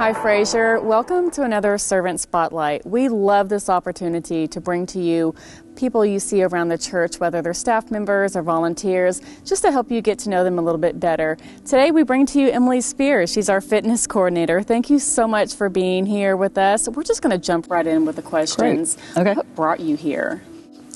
Hi, Fraser. Welcome to another Servant Spotlight. We love this opportunity to bring to you people you see around the church, whether they're staff members or volunteers, just to help you get to know them a little bit better. Today we bring to you Emily Spears. She's our fitness coordinator. Thank you so much for being here with us. We're just going to jump right in with the questions. Great. Okay. What brought you here?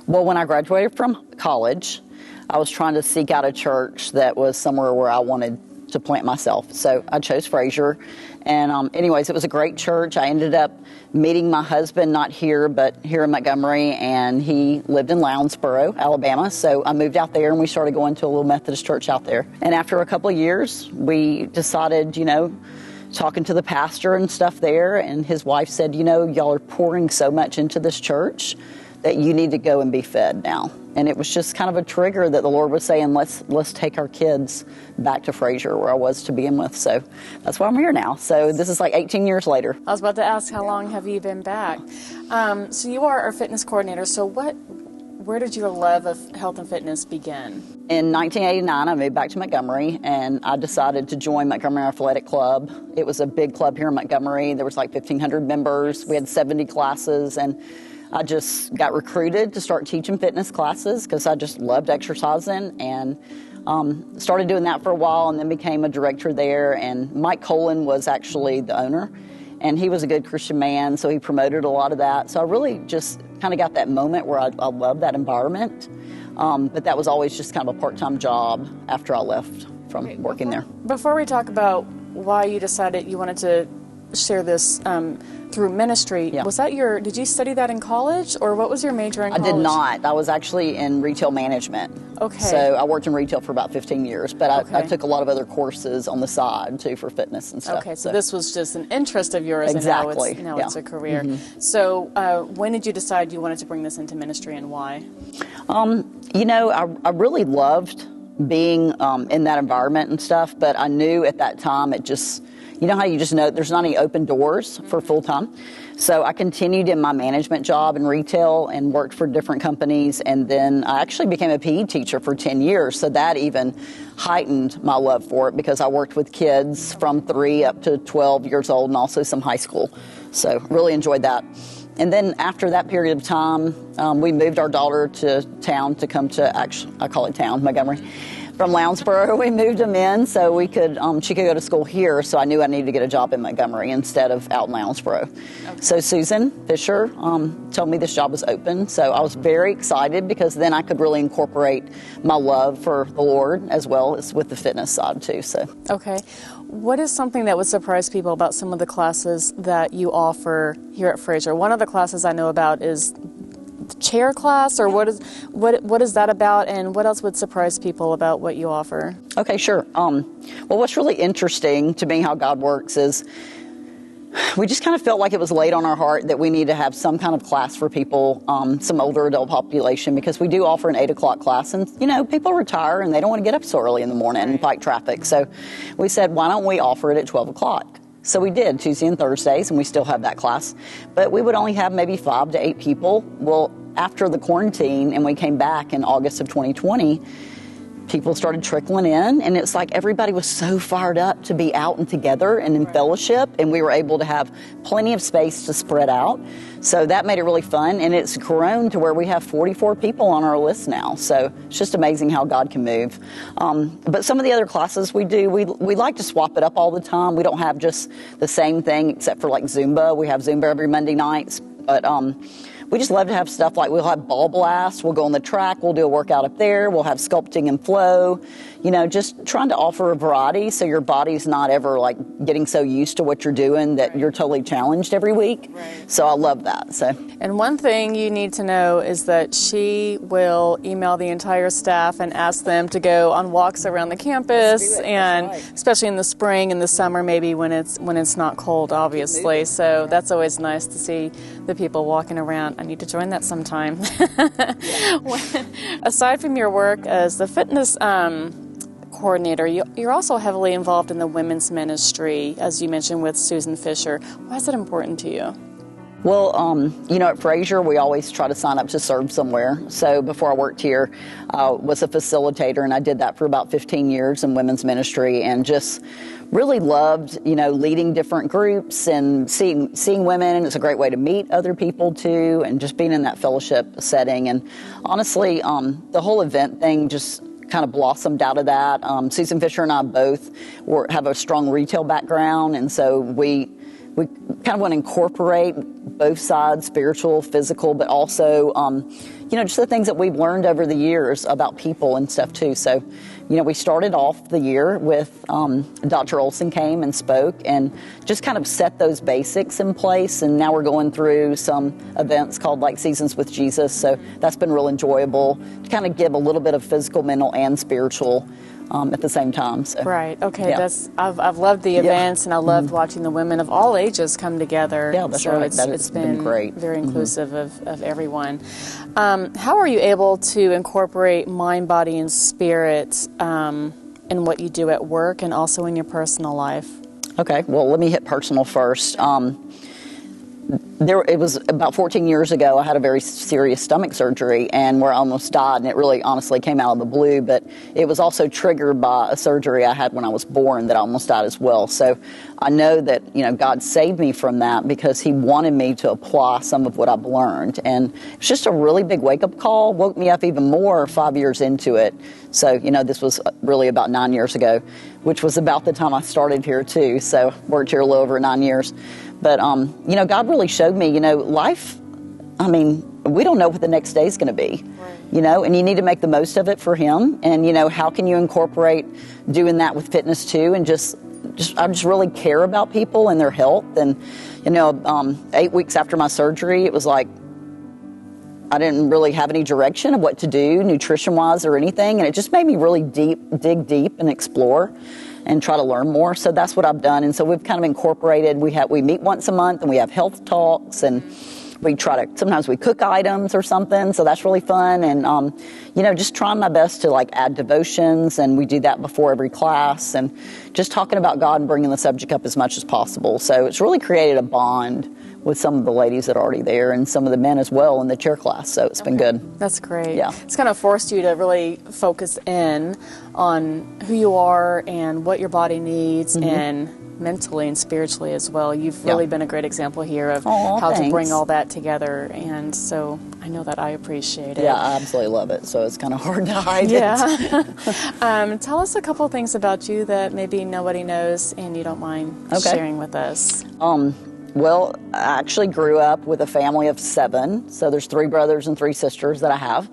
Well, when I graduated from college, I was trying to seek out a church that was somewhere where I wanted to plant myself. So I chose Fraser. And anyways, it was a great church. I ended up meeting my husband, not here, but here in Montgomery, and he lived in Lounsboro, Alabama. So I moved out there and we started going to a little Methodist church out there. And after a couple of years, we decided, talking to the pastor and stuff there, and his wife said, y'all are pouring so much into this church that you need to go and be fed now. And it was just kind of a trigger that the Lord was saying, let's take our kids back to Fraser, where I was to begin with. So that's why I'm here now. So this is like 18 years later. I was about to ask, how long have you been back? So you are our fitness coordinator. So where did your love of health and fitness begin? In 1989, I moved back to Montgomery, and I decided to join Montgomery Athletic Club. It was a big club here in Montgomery. There was like 1,500 members. We had 70 classes, and I just got recruited to start teaching fitness classes because I just loved exercising, and started doing that for a while, and then became a director there. And Mike Colin was actually the owner, and he was a good Christian man, so he promoted a lot of that. So I really just kind of got that moment where I loved that environment, but that was always just kind of a part-time job after I left from working there. Before we talk about why you decided you wanted to share this through ministry, Yeah. did you study that in college, or what was your major in college? I did not. I was actually in retail management. Okay. So I worked in retail for about 15 years, but I took a lot of other courses on the side, too, for fitness and stuff. Okay, so this was just an interest of yours, Exactly. and now it's a career. Mm-hmm. So when did you decide you wanted to bring this into ministry, and why? I really loved being in that environment and stuff, but I knew at that time it just... You know how you just know there's not any open doors for full-time? So I continued in my management job in retail and worked for different companies, and then I actually became a PE teacher for 10 years, so that even heightened my love for it because I worked with kids from 3 up to 12 years old and also some high school. So really enjoyed that. And then after that period of time, we moved our daughter to town to come to, I call it town, Montgomery. From Lounsboro, we moved them in so she could go to school here, so I knew I needed to get a job in Montgomery instead of out in Lounsboro. Okay. So Susan Fisher told me this job was open, so I was very excited because then I could really incorporate my love for the Lord as well as with the fitness side too. So. Okay. What is something that would surprise people about some of the classes that you offer here at Fraser? One of the classes I know about is chair class, or what is that about, and what else would surprise people about what you offer? Okay, sure. Well, what's really interesting to me how God works is we just kind of felt like it was laid on our heart that we need to have some kind of class for people, some older adult population, because we do offer an 8 o'clock class, and people retire and they don't want to get up so early in the morning and fight traffic. So we said, why don't we offer it at 12 o'clock? So we did, Tuesday and Thursdays, and we still have that class. But we would only have maybe 5 to 8 people. Well, after the quarantine, and we came back in August of 2020, people started trickling in, and it's like everybody was so fired up to be out and together and in fellowship, and we were able to have plenty of space to spread out. So that made it really fun, and it's grown to where we have 44 people on our list now. So it's just amazing how God can move. But some of the other classes we do, we like to swap it up all the time. We don't have just the same thing except for like Zumba. We have Zumba every Monday nights, but we just love to have stuff like we'll have ball blast, we'll go on the track, we'll do a workout up there, we'll have sculpting and flow, just trying to offer a variety so your body's not ever like getting so used to what you're doing that you're totally challenged every week. Right. So I love that. So. And one thing you need to know is that she will email the entire staff and ask them to go on walks around the campus, and especially in the spring and the summer, maybe when it's not cold, obviously. So that's always nice to see the people walking around. I need to join that sometime. Aside from your work as the fitness coordinator, you're also heavily involved in the women's ministry, as you mentioned with Susan Fisher. Why is that important to you? Well, at Fraser, we always try to sign up to serve somewhere. So before I worked here, I was a facilitator, and I did that for about 15 years in women's ministry, and just really loved, leading different groups and seeing women. And it's a great way to meet other people too, and just being in that fellowship setting. And honestly, the whole event thing just kind of blossomed out of that. Susan Fisher and I both have a strong retail background, and so we kind of want to incorporate both sides, spiritual, physical, but also, just the things that we've learned over the years about people and stuff too. So, we started off the year with Dr. Olson came and spoke and just kind of set those basics in place. And now we're going through some events called like Seasons with Jesus. So that's been real enjoyable to kind of give a little bit of physical, mental, and spiritual at the same time. So, right. Okay. Yeah. I've loved the events, and I loved watching the women of all ages come together. Yeah, that's so right. It's been great. Very inclusive of everyone. How are you able to incorporate mind, body, and spirit in what you do at work and also in your personal life? Okay. Well, let me hit personal first. It was about 14 years ago, I had a very serious stomach surgery and where I almost died, and it really honestly came out of the blue, but it was also triggered by a surgery I had when I was born that I almost died as well. So I know that, God saved me from that because he wanted me to apply some of what I've learned. And it's just a really big wake-up call, woke me up even more 5 years into it. So, this was really about 9 years ago, which was about the time I started here too. So worked here a little over 9 years. But, God really showed me, life, we don't know what the next day is going to be, right. And you need to make the most of it for him. And, how can you incorporate doing that with fitness too? And I just really care about people and their health. And, 8 weeks after my surgery, it was like, I didn't really have any direction of what to do nutrition-wise or anything. And it just made me really dig deep and explore and try to learn more. So that's what I've done. And so we've kind of incorporated, we meet once a month and we have health talks, and we sometimes we cook items or something. So that's really fun. And, just trying my best to add devotions, and we do that before every class, and just talking about God and bringing the subject up as much as possible. So it's really created a bond with some of the ladies that are already there and some of the men as well in the cheer class. So it's been good. That's great. Yeah. It's kind of forced you to really focus in on who you are and what your body needs, and mentally and spiritually as well. You've really been a great example here of how to bring all that together. And so I know that I appreciate it. Yeah, I absolutely love it. So it's kind of hard to hide it. Tell us a couple of things about you that maybe nobody knows and you don't mind sharing with us. Well, I actually grew up with a family of 7. So there's 3 brothers and 3 sisters that I have.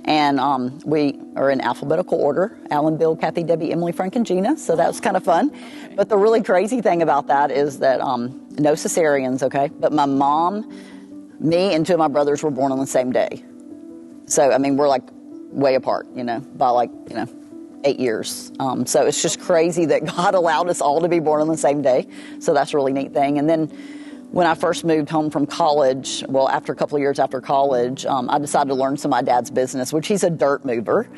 And we are in alphabetical order: Alan, Bill, Kathy, Debbie, Emily, Frank, and Gina. So that was kind of fun. But the really crazy thing about that is that no cesareans, okay? But my mom, me, and 2 of my brothers were born on the same day. So, we're way apart, by 8 years. So it's just crazy that God allowed us all to be born on the same day. So that's a really neat thing. And then when I first moved home from college, after a couple of years after college, I decided to learn some of my dad's business, which he's a dirt mover.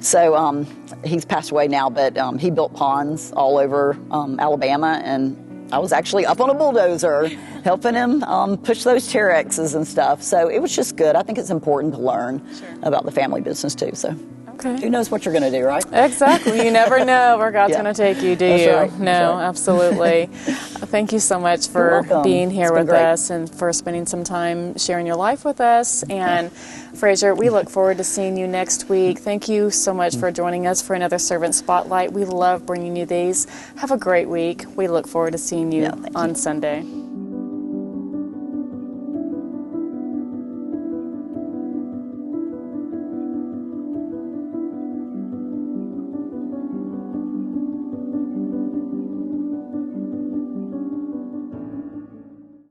So he's passed away now, but he built ponds all over Alabama, and I was actually up on a bulldozer helping him push those Terexes and stuff. So it was just good. I think it's important to learn about the family business too. So. Okay. Who knows what you're going to do, right? Exactly. You never know where God's going to take you, do you? Right. No, absolutely. Thank you so much for being here with us and for spending some time sharing your life with us. And Fraser, we look forward to seeing you next week. Thank you so much for joining us for another Servant Spotlight. We love bringing you these. Have a great week. We look forward to seeing you on Sunday.